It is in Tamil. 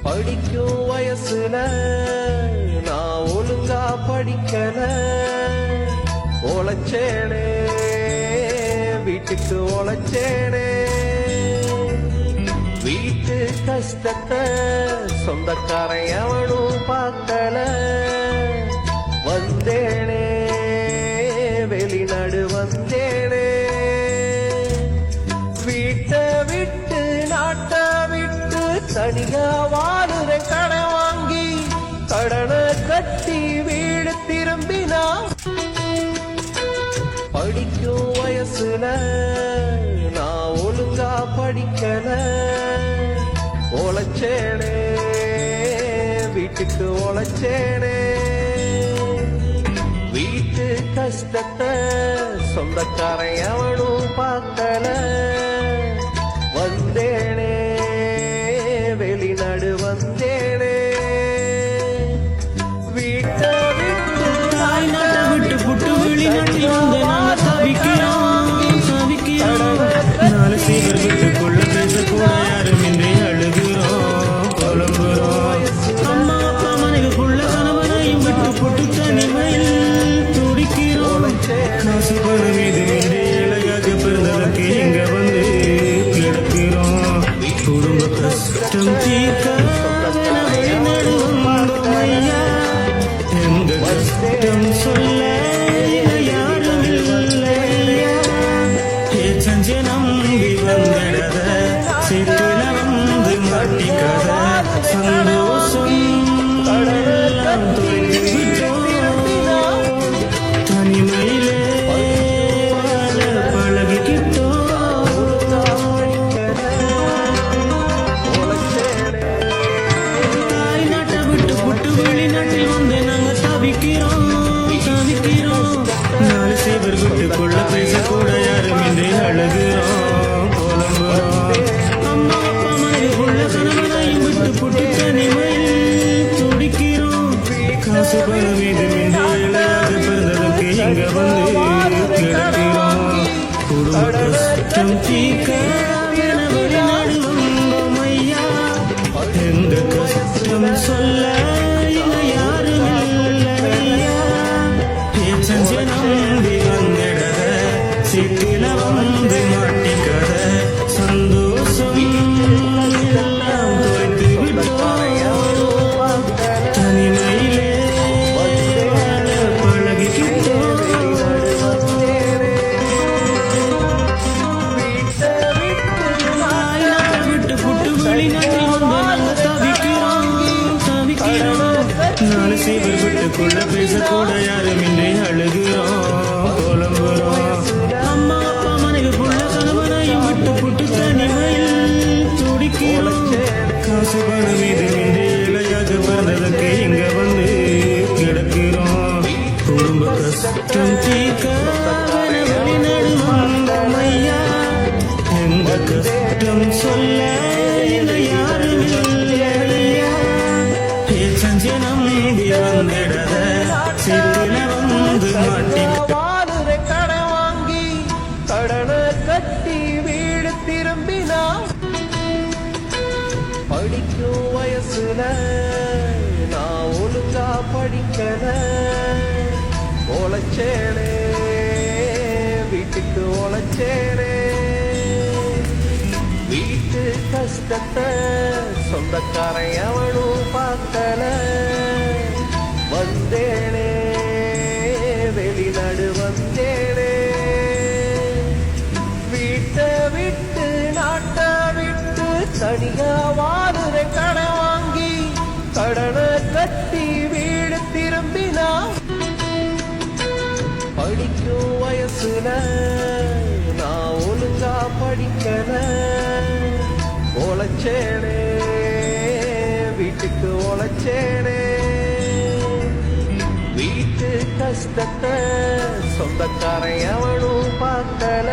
படிக்கும் வயசுல நான் ஒழுங்கா படிக்கல, உழைச்சேனே வீட்டுக்கு உழைச்சேனே, வீட்டு கஷ்டத்தை சொந்தக்காரன் எவனும் பார்க்கல, வந்தேனே வெளிநாடு வந்தேனே, வீட்டை விட்டு நாட்டை விட்டு தனியா வாழுற கடை வாங்கி கடனை கட்டி வீடு திரும்பினா, படிக்கும் வயசுல நான் ஒழுங்கா படிக்கல, உழைச்சேனே வீட்டுக்கு உழைச்சேனே, வீட்டு கஷ்டத்தை சொந்தக்காரன் எவனும் பார்க்கல, வந்தேனே வெளிநாடு வந்தேனே, வீட்டை விட்டு நாட்டை விட்டு புட்டு வெளிநாட்டில் வந்து நாங்க தவிக்கிறோம் நாலு சீவர் வீட்டுக்குள்ள பேசக்கூட யாரும் இன்றி அழுகிறோம் புலம்புறோம், அம்மா அப்பா மனைவிக்குள்ள கணவனையும் விட்டு புட்டு தனிமையில் துடிக்கிறோம், காசு பணம் இது இன்றி இளையாக பிறந்ததற்கு இங்க வந்து கிடக்கிறோம், குடும்ப கஷ்டம் தீர்க்க வெளிநாடு வந்தோம் ஐயா, எங்க கஷ்டம் சொல்ல யாரும் இல்லையா, ஏச்சஞ்சு நம்பி வந்திடத சித்தில வந்து மாட்டிக்கத சந்தோஷம் எல்லாம் தொலைத்து விட்டோம், தனிமையிலே வாழ பழகிக்கிட்டோம், தாய் நாட்டை விட்டு புட்டு வெளிநாட்டில் வந்து நாங்க தவிக்கிறோம் நாலு சேவர் வீட்டுக்குள்ள பேசக்கூட யாரும் இன்றி அழுகிறோம் புலம்புறோம், அம்மா அப்பா மனைவிக்குள்ள கணவனையும் விட்டு புட்டு தனிமையில் துடிக்கிறோம், காசு பணம் இதுமின்றி இளையாக பிறந்ததற்கு இங்க வந்து கிடக்கிறோம், குடும்ப கஷ்டம் தீர்க்க என வெளிநாடு வந்தோம் ஐயா, எந்த கஷ்டம் சொல்ல இங்க யாரும் இல்லையா, ஏச்சஞ்சு நம்பி வந்திடத சித்தில வந்து மாட்டிக்கத சந்தோஷம் எல்லாம் தொலைத்து விட்டோம், தனிமையிலே வாழ பழகிக்கிட்டோம், தாய் நாட்டை விட்டு புட்டு வெளிநாட்டில் வந்து நாங்க தவிக்கிறோம் நாலு சீவர் வீட்டுக்குள்ள பேசக்கூட யாரும் இன்றி அழுகிறோம் புலம்புறோம், அம்மா அப்பா மனைவிக்குள்ள கணவனையும் விட்டு புட்டு தனிமையில் துடிக்கிறோம், காசு பணம் இதுமின்றி இளையாக பிறந்ததற்கு இங்க வந்து கிடக்கிறோம், குடும்ப கஷ்டம் தீர்க்க வெளிநாடு வந்தோம் ஐயா, எந்த கஷ்டம் சொல்ல இங்க யாரும் இல்லையா, ஏச்சஞ்சு நம்பி வந்திடத சித்தில வந்து மாட்டிக்க வாழுற கடை வாங்கி கடனை கட்டி வீடு திரும்பினா, படிக்கும் வயசுல நான் ஒழுங்கா படிக்கல, உழைச்சேனே வீட்டுக்கு உழைச்சேனே, வீட்டு கஷ்டத்தை சொந்தக்காரன் எவனும் பார்க்கல, வந்தேனே வெளிநாடு வந்தேனே, வீட்டை விட்டு நாட்டை விட்டு தனியா வாழுற கடை வாங்கி கடனை கட்டி வீடு திரும்பினா, படிக்கும் வயசுல நான் ஒழுங்கா படிக்கல, உழைச்சேனே வீட்டுக்கு உழைச்சேனே, வீட்டு கஷ்டத்தை சொந்தக்காரன் எவனும் பார்க்கல.